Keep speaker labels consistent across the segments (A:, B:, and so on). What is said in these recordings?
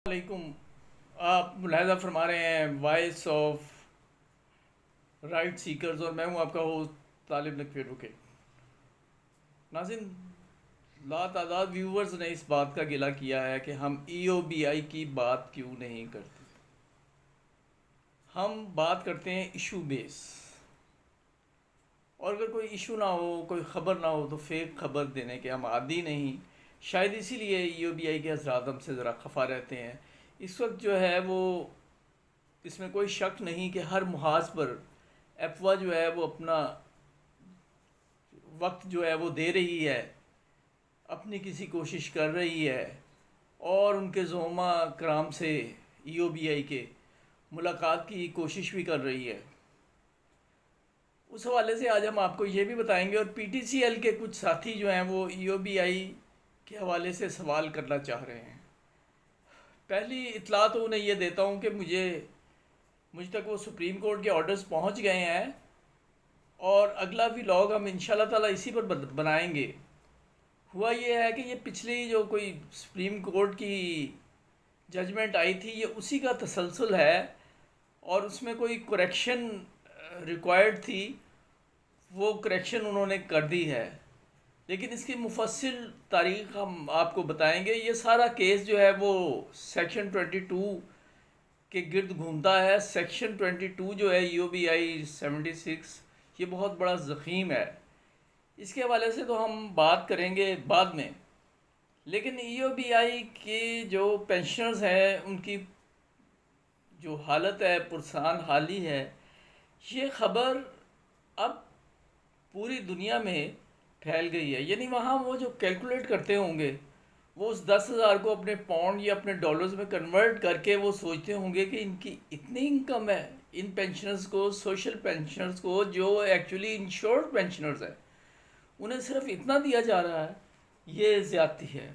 A: علیکم. آپ ملاحظہ فرما رہے ہیں وائس آف رائٹ سیکرز، اور میں ہوں آپ کا ہوسٹ طالب نقوی ایڈوکیٹ. ناظرین، تعداد ویورز نے اس بات کا گلہ کیا ہے کہ ہم ای او بی آئی کی بات کیوں نہیں کرتے. ہم بات کرتے ہیں ایشو بیس، اور اگر کوئی ایشو نہ ہو، کوئی خبر نہ ہو، تو فیک خبر دینے کے ہم عادی نہیں. شاید اسی لیے ای او بی آئی کے حضرات ہم سے ذرا خفا رہتے ہیں. اس وقت جو ہے وہ، اس میں کوئی شک نہیں کہ ہر محاذ پر افواہ جو ہے وہ اپنا وقت جو ہے وہ دے رہی ہے، اپنی کسی کوشش کر رہی ہے، اور ان کے زعما کرام سے ای او بی آئی کے ملاقات کی کوشش بھی کر رہی ہے. اس حوالے سے آج ہم آپ کو یہ بھی بتائیں گے، اور پی ٹی سی ایل کے کچھ ساتھی جو ہیں وہ ای او بی آئی کے حوالے سے سوال کرنا چاہ رہے ہیں. پہلی اطلاع تو انہیں یہ دیتا ہوں کہ مجھ تک وہ سپریم کورٹ کے آرڈرز پہنچ گئے ہیں، اور اگلا ولاگ ہم انشاءاللہ تعالی اسی پر بنائیں گے. ہوا یہ ہے کہ یہ پچھلی جو کوئی سپریم کورٹ کی ججمنٹ آئی تھی، یہ اسی کا تسلسل ہے، اور اس میں کوئی کریکشن ریکوائرڈ تھی، وہ کریکشن انہوں نے کر دی ہے. لیکن اس کی مفصل تاریخ ہم آپ کو بتائیں گے. یہ سارا کیس جو ہے وہ سیکشن 22 کے گرد گھومتا ہے. سیکشن 22 جو ہے ای او بی آئی 76، یہ بہت بڑا زخیم ہے. اس کے حوالے سے تو ہم بات کریں گے بعد میں. لیکن ای او بی آئی کی جو پینشنرز ہیں، ان کی جو حالت ہے پرسان حالی ہے، یہ خبر اب پوری دنیا میں پھیل گئی ہے. یعنی وہاں وہ جو کیلکولیٹ کرتے ہوں گے، وہ اس 10,000 کو اپنے پاؤنڈ یا اپنے ڈالرز میں کنورٹ کر کے وہ سوچتے ہوں گے کہ ان کی اتنی انکم ہے، ان پینشنرز کو، سوشل پینشنرز کو، جو ایکچولی انشورڈ پینشنرز ہیں، انہیں صرف اتنا دیا جا رہا ہے. یہ زیادتی ہے.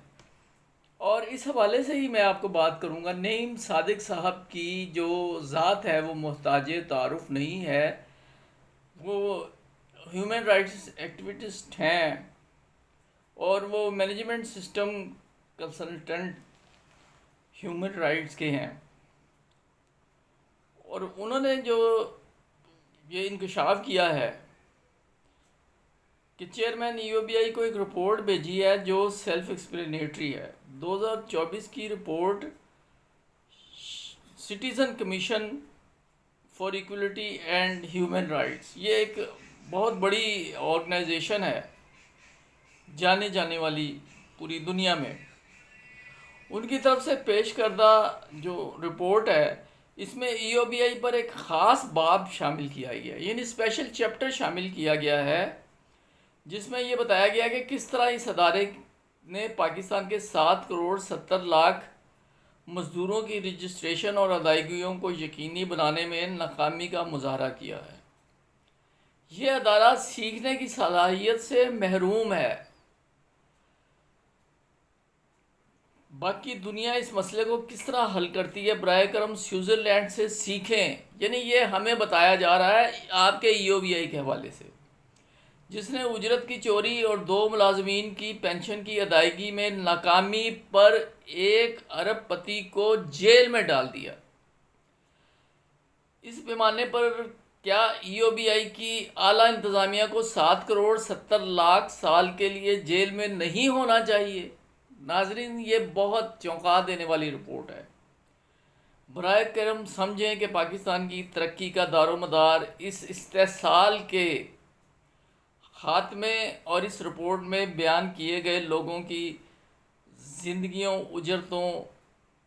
A: اور اس حوالے سے ہی میں آپ کو بات کروں گا. نعیم صادق صاحب کی جو ذات ہے وہ محتاج تعارف نہیں ہے. وہ ہیومن رائٹس ایکٹیویسٹ ہیں، اور وہ management system consultant human rights کے ہیں. اور انہوں نے جو یہ انکشاف کیا ہے کہ چیئرمین ای او بی آئی کو ایک رپورٹ بھیجی ہے جو سیلف ایکسپلینیٹری ہے. 2024 کی report citizen commission for equality and human rights, یہ ایک بہت بڑی آرگنائزیشن ہے، جانے جانے والی پوری دنیا میں. ان کی طرف سے پیش کردہ جو رپورٹ ہے، اس میں ای او بی آئی پر ایک خاص باب شامل کیا گیا ہے، یعنی اسپیشل چیپٹر شامل کیا گیا ہے، جس میں یہ بتایا گیا کہ کس طرح اس ادارے نے پاکستان کے 7,70,00,000 مزدوروں کی رجسٹریشن اور ادائیگیوں کو یقینی بنانے میں ناکامی کا مظاہرہ کیا ہے. یہ ادارہ سیکھنے کی صلاحیت سے محروم ہے. باقی دنیا اس مسئلے کو کس طرح حل کرتی ہے، براہ کرم سوئٹزرلینڈ سے سیکھیں. یعنی یہ ہمیں بتایا جا رہا ہے آپ کے ای او بی آئی کے حوالے سے، جس نے اجرت کی چوری اور 2 ملازمین کی پنشن کی ادائیگی میں ناکامی پر 1 ارب پتی کو جیل میں ڈال دیا. اس پیمانے پر کیا ای او بی آئی کی اعلیٰ انتظامیہ کو 7,70,00,000 سال کے لیے جیل میں نہیں ہونا چاہیے؟ ناظرین، یہ بہت چونکا دینے والی رپورٹ ہے. برائے کرم سمجھیں کہ پاکستان کی ترقی کا دار و مدار اس استحصال کے خاتمے اور اس رپورٹ میں بیان کیے گئے لوگوں کی زندگیوں، اجرتوں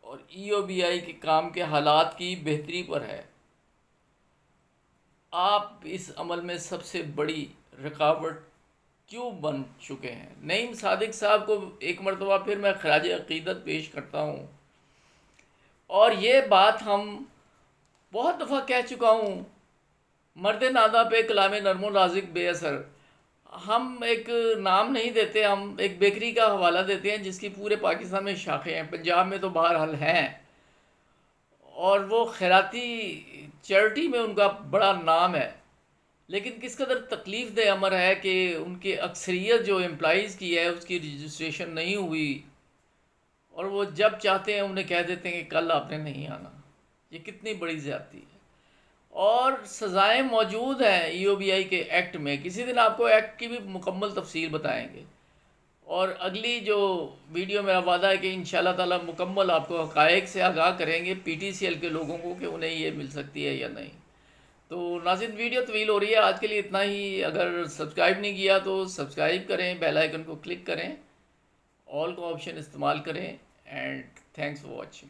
A: اور ای او بی آئی کے کام کے حالات کی بہتری پر ہے. آپ اس عمل میں سب سے بڑی رکاوٹ کیوں بن چکے ہیں؟ نعیم صادق صاحب کو ایک مرتبہ پھر میں خراج عقیدت پیش کرتا ہوں، اور یہ بات ہم بہت دفعہ کہہ چکا ہوں. مرد نادہ پہ کلام نرم و نازک بے اثر. ہم ایک نام نہیں دیتے، ہم ایک بیکری کا حوالہ دیتے ہیں جس کی پورے پاکستان میں شاخیں ہیں، پنجاب میں تو بہرحال ہیں، اور وہ خیراتی چیریٹی میں ان کا بڑا نام ہے. لیکن کس قدر تکلیف دہ امر ہے کہ ان کی اکثریت جو امپلائیز کی ہے اس کی رجسٹریشن نہیں ہوئی، اور وہ جب چاہتے ہیں انہیں کہہ دیتے ہیں کہ کل آپ نے نہیں آنا. یہ کتنی بڑی زیادتی ہے. اور سزائیں موجود ہیں EOBI کے ایکٹ میں. کسی دن آپ کو ایکٹ کی بھی مکمل تفصیل بتائیں گے. اور اگلی جو ویڈیو میرا وعدہ ہے کہ انشاءاللہ تعالی مکمل آپ کو حقائق سے آگاہ کریں گے PTCL کے لوگوں کو کہ انہیں یہ مل سکتی ہے یا نہیں. تو ناظرین ویڈیو طویل ہو رہی ہے، آج کے لیے اتنا ہی. اگر سبسکرائب نہیں کیا تو سبسکرائب کریں، بیل آئیکن کو کلک کریں، آل کا آپشن استعمال کریں. And thanks for watching.